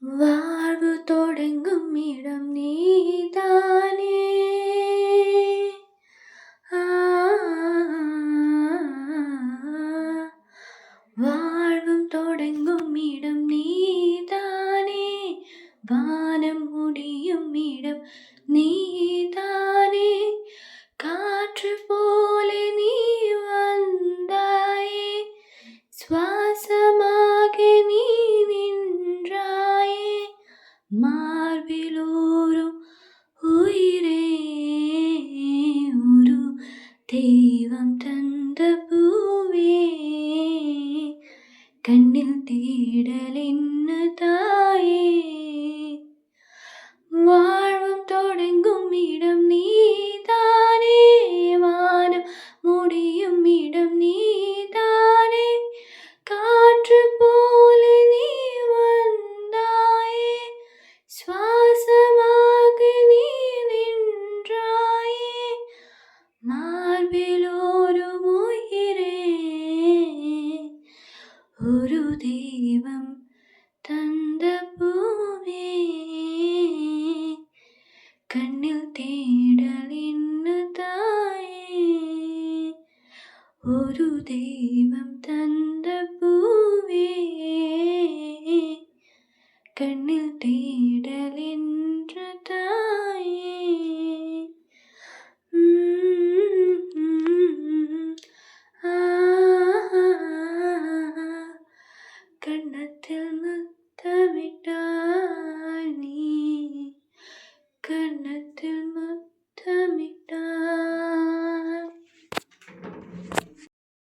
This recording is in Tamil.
வாழ்வு தொடங்கும் இடம் நீதானே. ஆ, வாழ்வும் தொடங்கும் இடம் நீதானே. வானம் முடியும் இடம் நீதானே. காற்று போல நீ வந்தாயே. சுவாசமாக நீ நின்றாயே. மார்பிலூரும் உயிரே, ஒரு தெய்வம் தந்த பூவே. கண்ணில் தேடல் என்ன தாயே. வாழ்வும் தொடங்கும் இடம் நீதானே. வானம் முடியும் இடம் நீதானே. காற்று போல நீ வந்தாயே. சுவாசமாக நீ நின்றாயே. மார்பில் ஒரு உயிரே, ஒரு தெய்வம் தந்த பூவே. கண்ணில் தேடல் என்ன தாயே. ஒரு தெய்வம் தந்த